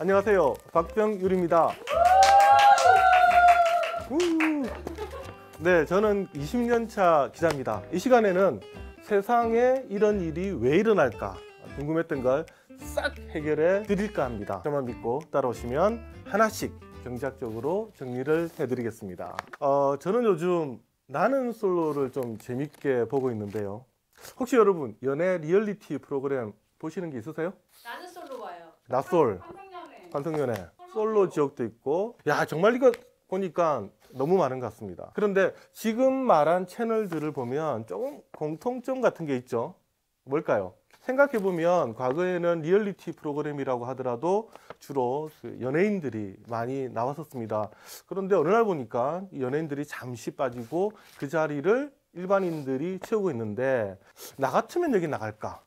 안녕하세요, 박병율입니다. 네, 저는 20년차 기자입니다. 이 시간에는 세상에 이런 일이 왜 일어날까 궁금했던 걸 싹 해결해 드릴까 합니다. 저만 믿고 따라오시면 하나씩 경제학적으로 정리를 해드리겠습니다. 저는 요즘 나는 솔로를 좀 재밌게 보고 있는데요. 혹시 여러분 연애 리얼리티 프로그램 보시는 게 있으세요? 나는 솔로 봐요. 나솔, 환승연애, 솔로 지옥도 있고, 야 정말 이거 보니까 너무 많은 것 같습니다. 그런데 지금 말한 채널들을 보면 조금 공통점 같은 게 있죠. 뭘까요? 생각해보면 과거에는 리얼리티 프로그램이라고 하더라도 주로 연예인들이 많이 나왔었습니다. 그런데 어느 날 보니까 연예인들이 잠시 빠지고 그 자리를 일반인들이 채우고 있는데, 나 같으면 여기 나갈까?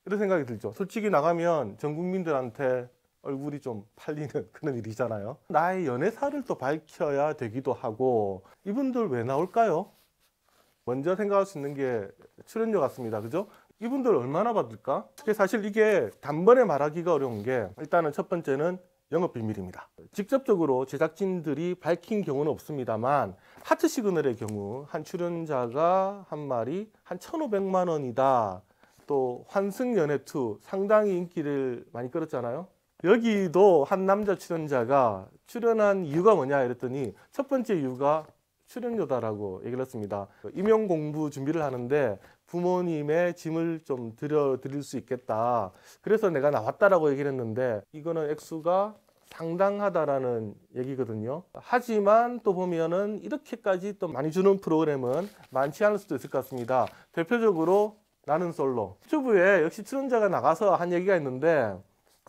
이런 생각이 들죠. 솔직히 나가면 전 국민들한테 얼굴이 좀 팔리는 그런 일이잖아요. 나의 연애사를 또 밝혀야 되기도 하고, 이분들 왜 나올까요? 먼저 생각할 수 있는 게 출연료 같습니다. 그죠? 이분들 얼마나 받을까? 사실 이게 단번에 말하기가 어려운 게, 일단은 첫 번째는 영업비밀입니다. 직접적으로 제작진들이 밝힌 경우는 없습니다만, 하트 시그널의 경우 한 출연자가 한 말이 한 1,500만 원이다. 또 환승연애2 상당히 인기를 많이 끌었잖아요. 여기도 한 남자 출연자가 출연한 이유가 뭐냐 이랬더니 첫 번째 이유가 출연료다라고 얘기를 했습니다. 임용 공부 준비를 하는데 부모님의 짐을 좀 드릴 수 있겠다. 그래서 내가 나왔다라고 얘기를 했는데, 이거는 액수가 상당하다라는 얘기거든요. 하지만 또 보면은 이렇게까지 또 많이 주는 프로그램은 많지 않을 수도 있을 것 같습니다. 대표적으로 나는 솔로. 유튜브에 역시 출연자가 나가서 한 얘기가 있는데,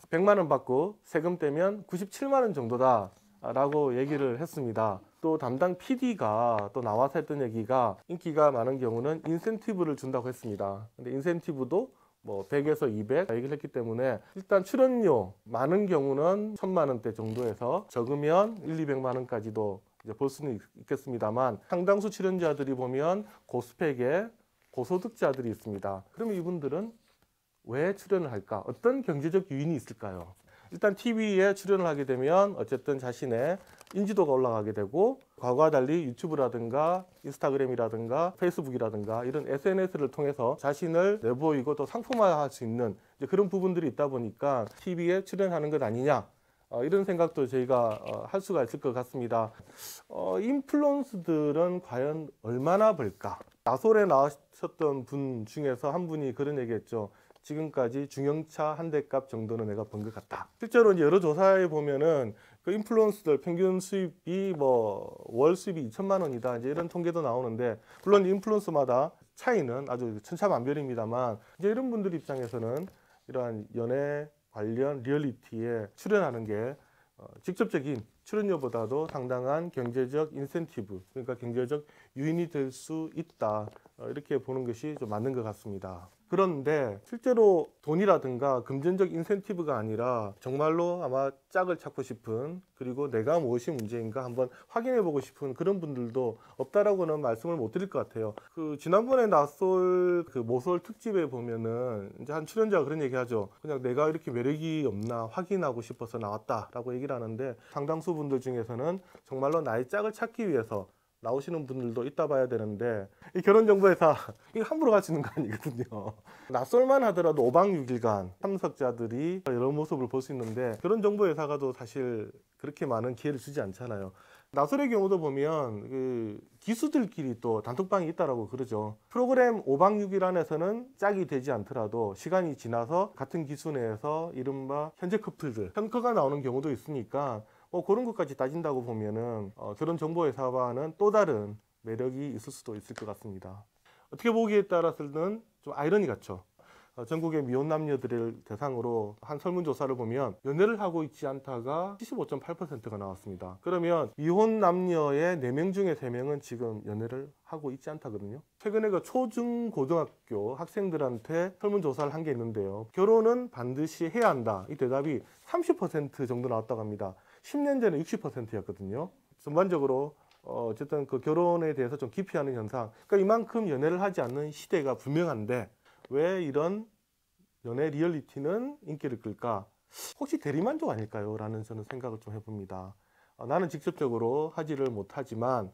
100만 원 받고 세금 떼면 97만 원 정도다 라고 얘기를 했습니다. 또 담당 PD가 또 나와서 했던 얘기가, 인기가 많은 경우는 인센티브를 준다고 했습니다. 근데 인센티브도 뭐 100에서 200 얘기를 했기 때문에, 일단 출연료 많은 경우는 1,000만 원대 정도에서 적으면 200만 원까지도 이제 볼 수는 있겠습니다만, 상당수 출연자들이 보면 고스펙의 고소득자들이 있습니다. 그러면 이분들은 왜 출연을 할까? 어떤 경제적 요인이 있을까요? 일단 TV에 출연을 하게 되면 어쨌든 자신의 인지도가 올라가게 되고, 과거와 달리 유튜브라든가 인스타그램이라든가 페이스북이라든가 이런 SNS를 통해서 자신을 내보이고 또 상품화할 수 있는 그런 부분들이 있다 보니까 TV에 출연하는 것 아니냐, 이런 생각도 저희가 할 수가 있을 것 같습니다. 인플루언서들은 과연 얼마나 벌까? 나솔에 나오셨던 분 중에서 한 분이 그런 얘기했죠. 지금까지 중형차 한 대 값 정도는 내가 번 것 같다. 실제로 이제 여러 조사에 보면은 그 인플루언서들 평균 수입이 뭐 월 수입이 2천만 원이다, 이제 이런 통계도 나오는데, 물론 인플루언서마다 차이는 아주 천차만별입니다만, 이제 이런 분들 입장에서는 이러한 연애 관련 리얼리티에 출연하는 게 직접적인 출연료보다도 상당한 경제적 인센티브, 그러니까 경제적 유인이 될 수 있다, 이렇게 보는 것이 좀 맞는 것 같습니다. 그런데 실제로 돈이라든가 금전적 인센티브가 아니라 정말로 아마 짝을 찾고 싶은, 그리고 내가 무엇이 문제인가 한번 확인해 보고 싶은 그런 분들도 없다라고는 말씀을 못 드릴 것 같아요. 지난번에 나솔 모솔 특집에 보면은 이제 한 출연자가 그런 얘기 하죠. 그냥 내가 이렇게 매력이 없나 확인하고 싶어서 나왔다라고 얘기를 하는데, 상당수 분들 중에서는 정말로 나의 짝을 찾기 위해서 나오시는 분들도 있다 봐야 되는데, 이 결혼정보회사 이거 함부로 갈 수 있는 거 아니거든요. 낯설만 하더라도 5박 6일간 참석자들이 여러 모습을 볼 수 있는데, 결혼정보회사가도 사실 그렇게 많은 기회를 주지 않잖아요. 나솔의 경우도 보면 기수들끼리 또 단톡방이 있다라고 그러죠. 프로그램 5박 6일 안에서는 짝이 되지 않더라도 시간이 지나서 같은 기수 내에서 이른바 현재 커플들, 현커가 나오는 경우도 있으니까, 그런 것까지 따진다고 보면은 결혼정보회사와는 또 다른 매력이 있을 수도 있을 것 같습니다. 어떻게 보기에 따라서는 좀 아이러니 같죠. 전국의 미혼 남녀들을 대상으로 한 설문조사를 보면 연애를 하고 있지 않다가 75.8%가 나왔습니다. 그러면 미혼 남녀의 4명 중에 3명은 지금 연애를 하고 있지 않다거든요. 최근에 초중고등학교 학생들한테 설문조사를 한 게 있는데요. 결혼은 반드시 해야 한다. 이 대답이 30% 정도 나왔다고 합니다. 10년 전에 60%였거든요. 전반적으로 어쨌든 그 결혼에 대해서 좀 기피하는 현상. 그러니까 이만큼 연애를 하지 않는 시대가 분명한데, 왜 이런 연애 리얼리티는 인기를 끌까? 혹시 대리만족 아닐까요? 라는 저는 생각을 좀 해봅니다. 나는 직접적으로 하지를 못하지만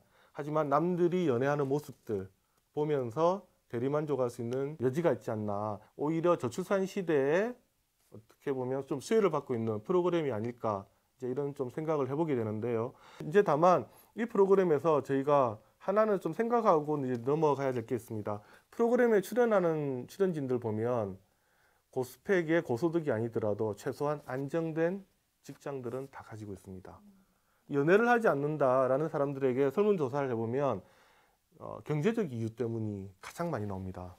남들이 연애하는 모습들 보면서 대리만족할 수 있는 여지가 있지 않나. 오히려 저출산 시대에 어떻게 보면 좀 수혜를 받고 있는 프로그램이 아닐까, 이제 이런 좀 생각을 해보게 되는데요. 이제 다만 이 프로그램에서 저희가 하나는 좀 생각하고 이제 넘어가야 될 게 있습니다. 프로그램에 출연하는 출연진들 보면 고스펙의 고소득이 아니더라도 최소한 안정된 직장들은 다 가지고 있습니다. 연애를 하지 않는다라는 사람들에게 설문조사를 해보면 경제적 이유 때문이 가장 많이 나옵니다.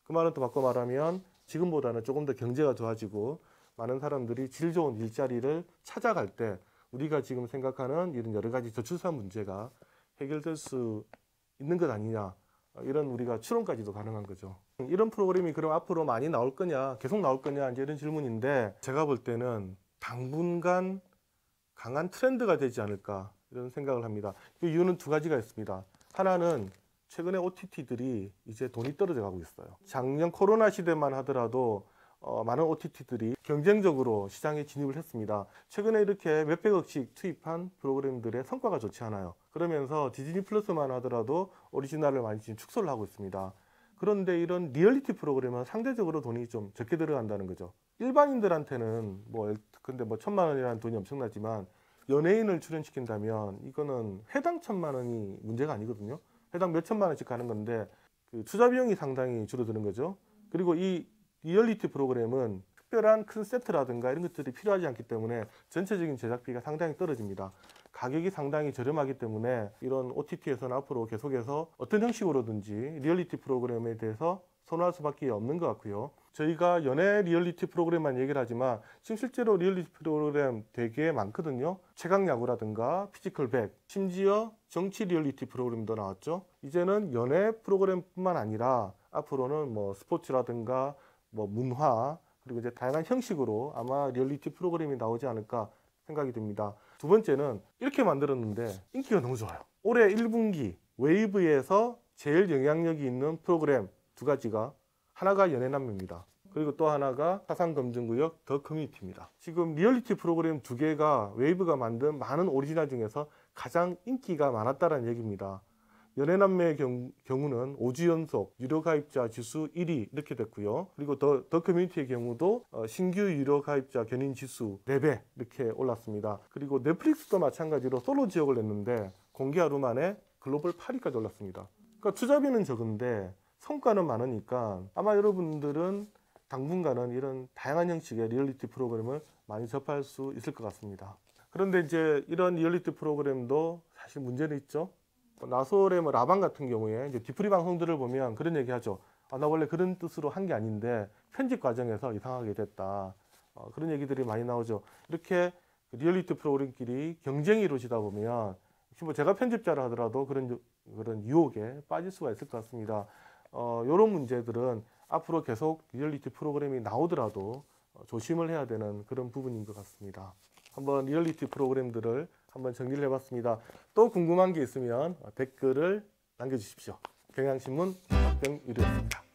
그 말은 또 바꿔 말하면 지금보다는 조금 더 경제가 좋아지고 많은 사람들이 질 좋은 일자리를 찾아갈 때 우리가 지금 생각하는 이런 여러 가지 저출산 문제가 해결될 수 있는 것 아니냐, 이런 우리가 추론까지도 가능한 거죠. 이런 프로그램이 그럼 앞으로 많이 나올 거냐, 계속 나올 거냐, 이제 이런 질문인데, 제가 볼 때는 당분간 강한 트렌드가 되지 않을까, 이런 생각을 합니다. 그 이유는 두 가지가 있습니다. 하나는 최근에 OTT들이 이제 돈이 떨어져 가고 있어요. 작년 코로나 시대만 하더라도 많은 OTT들이 경쟁적으로 시장에 진입을 했습니다. 최근에 이렇게 몇백억씩 투입한 프로그램들의 성과가 좋지 않아요. 그러면서 디즈니 플러스만 하더라도 오리지널을 많이 지금 축소를 하고 있습니다. 그런데 이런 리얼리티 프로그램은 상대적으로 돈이 좀 적게 들어간다는 거죠. 일반인들한테는 근데 1,000만 원이라는 돈이 엄청나지만 연예인을 출연시킨다면 이거는 회당 1,000만 원이 문제가 아니거든요. 회당 몇천만 원씩 가는 건데 그 투자 비용이 상당히 줄어드는 거죠. 그리고 이 리얼리티 프로그램은 특별한 큰 세트라든가 이런 것들이 필요하지 않기 때문에 전체적인 제작비가 상당히 떨어집니다. 가격이 상당히 저렴하기 때문에 이런 OTT에서는 앞으로 계속해서 어떤 형식으로든지 리얼리티 프로그램에 대해서 선호할 수밖에 없는 것 같고요. 저희가 연애 리얼리티 프로그램만 얘기를 하지만 지금 실제로 리얼리티 프로그램 되게 많거든요. 최강야구라든가 피지컬백, 심지어 정치 리얼리티 프로그램도 나왔죠. 이제는 연애 프로그램뿐만 아니라 앞으로는 스포츠라든가 문화, 그리고 이제 다양한 형식으로 아마 리얼리티 프로그램이 나오지 않을까 생각이 듭니다. 두 번째는 이렇게 만들었는데 인기가 너무 좋아요. 올해 1분기 웨이브에서 제일 영향력이 있는 프로그램 두 가지가, 하나가 연애남매입니다. 그리고 또 하나가 사상검증구역 더 커뮤니티입니다. 지금 리얼리티 프로그램 두 개가 웨이브가 만든 많은 오리지널 중에서 가장 인기가 많았다는 얘기입니다. 연애남매의 경우는 5주 연속 유료 가입자 지수 1위 이렇게 됐고요. 그리고 더 커뮤니티의 경우도 신규 유료 가입자 견인 지수 4배 이렇게 올랐습니다. 그리고 넷플릭스도 마찬가지로 솔로 지역을 냈는데 공개 하루 만에 글로벌 8위까지 올랐습니다. 그러니까 투자비는 적은데 성과는 많으니까 아마 여러분들은 당분간은 이런 다양한 형식의 리얼리티 프로그램을 많이 접할 수 있을 것 같습니다. 그런데 이제 이런 리얼리티 프로그램도 사실 문제는 있죠. 나솔의 라방 같은 경우에 이제 뒤풀이 방송들을 보면 그런 얘기 하죠. 나 원래 그런 뜻으로 한 게 아닌데 편집 과정에서 이상하게 됐다. 그런 얘기들이 많이 나오죠. 이렇게 리얼리티 프로그램끼리 경쟁이 이루어지다 보면 제가 편집자를 하더라도 그런 유혹에 빠질 수가 있을 것 같습니다. 이런 문제들은 앞으로 계속 리얼리티 프로그램이 나오더라도 조심을 해야 되는 그런 부분인 것 같습니다. 한번 리얼리티 프로그램들을 한번 정리를 해봤습니다. 또 궁금한 게 있으면 댓글을 남겨주십시오. 경향신문 박병유리였습니다.